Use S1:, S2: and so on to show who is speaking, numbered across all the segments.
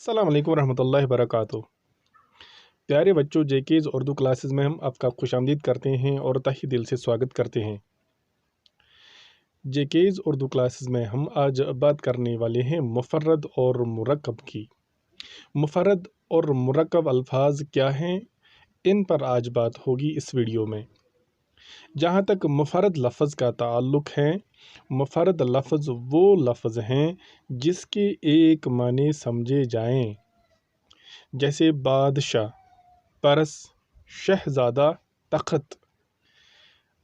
S1: अस्सलाम वालेकुम रहमतुल्लाहि वबरकातुहू। प्यारे बच्चों, जेकेज़ उर्दू क्लासेस में हम आपका खुशामदीद करते हैं और तहे दिल से स्वागत करते हैं। जेकेज़ उर्दू क्लासेस में हम आज बात करने वाले हैं मुफर्रद और मुरक्कब की। मुफर्रद और मुरक्कब अल्फाज क्या हैं, इन पर आज बात होगी इस वीडियो में। जहाँ तक मुफर्रद लफ्ज़ का ताल्लुक़ है, मुफर्रद लफ्ज़ वो लफ्ज़ हैं जिसके एक माने समझे जाएं, जैसे बादशाह, परस, शहज़ादा, तख़्त।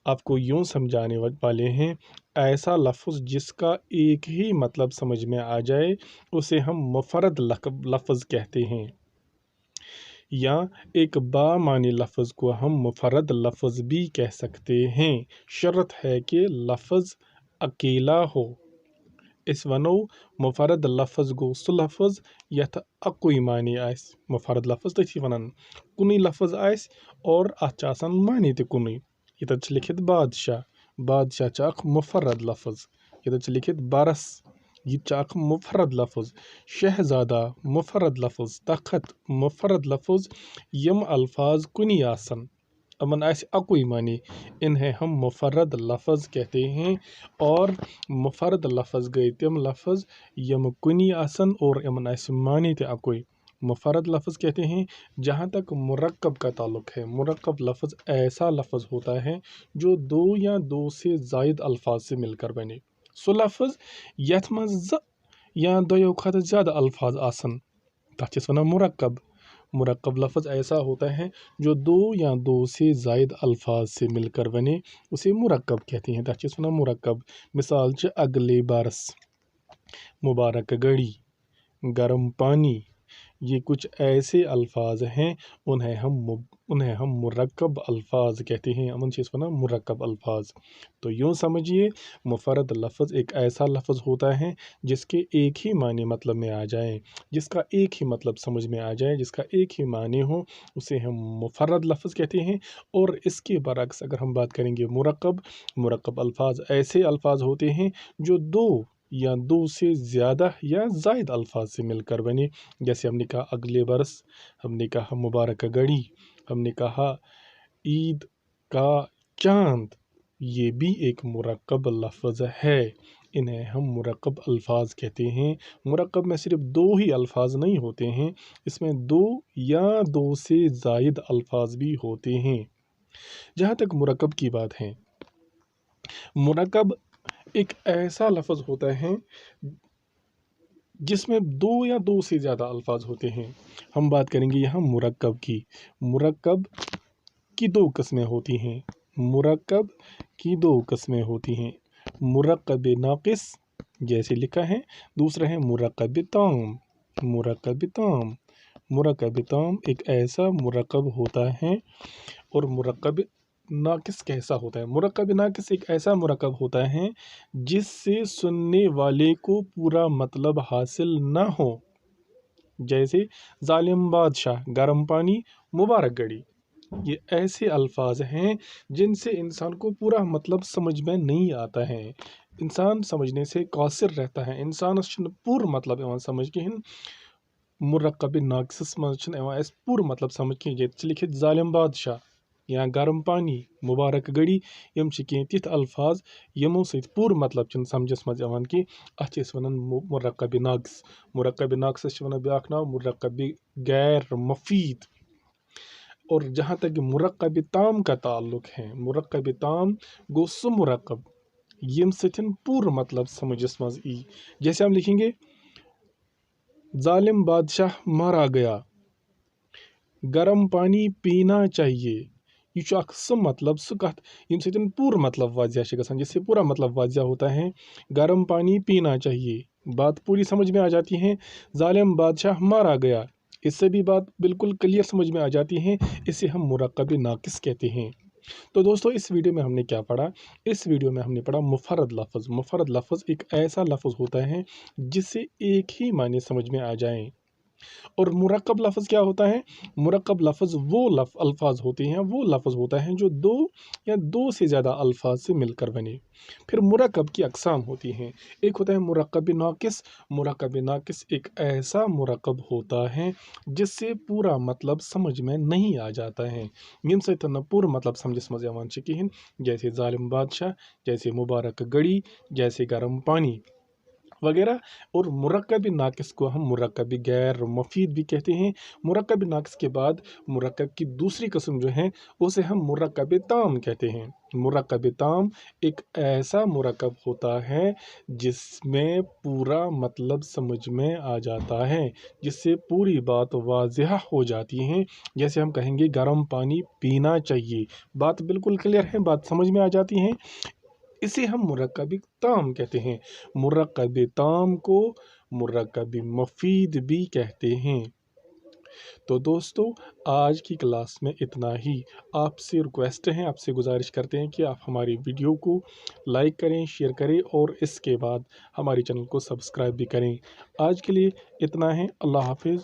S1: आपको यूँ समझाने वाले हैं, ऐसा लफ्ज़ जिसका एक ही मतलब समझ में आ जाए उसे हम मुफर्रद लफ्ज़ कहते हैं, या एक बामानी लफ्ज़ को हम मुफर्रद लफ्ज़ भी कह सकते हैं। शर्त है कि लफ्ज़ अकेला हो। इस वनो मुफर्रद लफ्ज़ गो सु लफ्ज़ यथ अकुई मानी आस। मुफर्रद लफ्ज़ तथी वनान कुनी लफ्ज़ आस और अत आसान मानी ते कुनी। यत लिखित बादशाह, बादशाह च अख मुफर्रद लफ्ज़। यत लिखित बरस, यह अख मुफर्रद लफ्ज़। शहज़ादा मुफर्रद लफ्ज़, तख़्त मुफर्रद लफ्ज़। यम अल्फाज कुनी आसन अमन आस अकुई मानी, इन्हें हम मुफर्रद लफ्ज़ कहते हैं। और मुफर्रद लफ्ज़ गए तम लफ्ज़ यम कुनी आसन और यमन आस मानी ते अकुई, मुफर्रद लफ्ज़ कहते हैं। जहाँ तक मुरक्कब का ताल्लुक़ है, मुरक्कब लफ्ज़ ऐसा लफ्ज़ होता है जो दो या दो से ज़ायद अल्फाज से मिलकर बने। सो लफ्ज़ यथ मज़ या दो खत ज़्यादा अल्फाज आसन तथ वनान मुरक्कब। मुरक्कब लफ्ज़ ऐसा होता है जो दो या दो से ज़ायद अल्फाज से मिलकर बने, उसे मुरक्कब कहते हैं, तथ वनान मुरक्कब। मिसाल च अगले बरस, मुबारक घड़ी, गर्म पानी। ये कुछ ऐसे अल्फाज हैं, उन्हें हम मुरक्कब अल्फाज कहते हैं। अमन चीज़ वना मुरक्कब अल्फाज। तो यूँ समझिए, मुफर्रद लफ्ज़ एक ऐसा लफ्ज़ होता है जिसके एक ही माने मतलब में आ जाए, जिसका एक ही मतलब समझ में आ जाए, जिसका एक ही माने हो, उसे हम मुफर्रद लफ्ज़ कहते हैं। और इसके बरअक्स अगर हम बात करेंगे मुरक्कब अल्फाज ऐसे अल्फाज होते हैं जो दो या दो से ज़्यादा या ज़ायद अल्फाज से मिलकर बने। जैसे हमने कहा अगले बरस, हमने कहा मुबारक घड़ी, हमने कहा ईद का चांद, ये भी एक मुरक्कब लफ्ज़ है। इन्हें हम मुरक्कब अल्फाज कहते हैं। मुरक्कब में सिर्फ दो ही अल्फाज नहीं होते हैं, इसमें दो या दो से ज़ायद अल्फाज भी होते हैं। जहाँ तक मुरक्कब की बात है, मुरक्कब एक ऐसा लफ्ज़ होता है जिसमें दो या दो से ज़्यादा अल्फाज होते हैं। हम बात करेंगे यहाँ मुरक्कब की। मुरक्कब की दो किस्में होती हैं। मुरक्कब की दो किस्में होती हैं। मुरक्कब नाक़िस जैसे लिखा है, दूसरा है मुरक्कब ताम। मुरक्कब ताम, मुरक्कब ताम एक ऐसा मुरक्कब होता है। और मुरक्कब नाक़िस कैसा होता है? मुरक्कब नाक़िस एक ऐसा मुरक्कब होता है जिससे सुनने वाले को पूरा मतलब हासिल ना हो। जैसे जालिम बादशाह, गर्म पानी, मुबारक घड़ी। ये ऐसे अल्फाज हैं जिनसे इंसान को पूरा मतलब समझ में नहीं आता है, इंसान समझने से कासिर रहता है। इंसान पूरा मतलब समझ के मुरक्कब नाक़िस पूरा मतलब समझ के लिखित जालिम बादशाह या गर्म पानी, मुबारक घड़ी, यम तिथ अल्फाज यमो सहित पूरा मतलब समझस मज कि अत वनान मुरक्कब नाक़िस। मुरक्कब नाक़िस वनान ब्याक नाव मुरक्कब गैर मुफीद। और जहाँ तक मुरक्कब ताम का ताल्लुक़ है, मुरक्कब ताम गो सु मुरक्कब यम सथिन पूरा मतलब समझस मज ई। जैसे हम लिखेंगे जालिम बादशाह मारा गया, गर्म पानी पीना चाहिए। यह सु मतलब सु कथ यम सथिन पूरा मतलब वाज़िया गसान, जिससे पूरा मतलब वाज़िया होता है। गर्म पानी पीना चाहिए, बात पूरी समझ में आ जाती है। जालिम बादशाह मारा गया, इससे भी बात बिल्कुल क्लियर समझ में आ जाती है। इसे हम मुरक्कब नाक़िस कहते हैं। तो दोस्तों, इस वीडियो में हमने क्या पढ़ा? इस वीडियो में हमने पढ़ा मुफर्रद लफ्ज़। मुफर्रद लफ्ज़ एक ऐसा लफ्ज़ होता है जिससे एक ही माने समझ में आ जाए, और मुरक्कब लफ्ज़ क्या होता है? मुरक्कब लफ्ज़ वो अल्फाज होते हैं, वो लफ्ज़ होता है जो दो या दो से ज़्यादा अल्फाज से मिलकर बने। फिर मुरक्कब की अक़साम होती हैं। एक होता है मुरक्कब नाक़िस। मुरक्कब नाक़िस एक ऐसा मुरक्कब होता है जिससे पूरा मतलब समझ में नहीं आ जाता है। यिन सतन पूरा मतलब समझस मज़ यवान छ किहिन, जैसे ज़ालिम बादशाह, जैसे मुबारक गड़ी, जैसे गर्म पानी वगैरह। और मुरक्कब नाक़िस को हम मुरक्कब गैर मुफ़ीद भी कहते हैं। मुरक्कब नाक़िस के बाद मुरक्कब की दूसरी किस्म जो है उसे हम मुरक्कब ताम कहते हैं। मुरक्कब ताम एक ऐसा मुरक्कब होता है जिसमें पूरा मतलब समझ में आ जाता है, जिससे पूरी बात वाज़ेह हो जाती है। जैसे हम कहेंगे गर्म पानी पीना चाहिए, बात बिल्कुल क्लियर है, बात समझ में आ जाती है। इसे हम मुरक्कब ताम कहते हैं। मुरक्कब ताम को मुरक्कब मुफ़ीद भी कहते हैं। तो दोस्तों, आज की क्लास में इतना ही। आपसे रिक्वेस्ट है, आपसे गुजारिश करते हैं कि आप हमारी वीडियो को लाइक करें, शेयर करें और इसके बाद हमारे चैनल को सब्सक्राइब भी करें। आज के लिए इतना है। अल्लाह हाफ़िज़।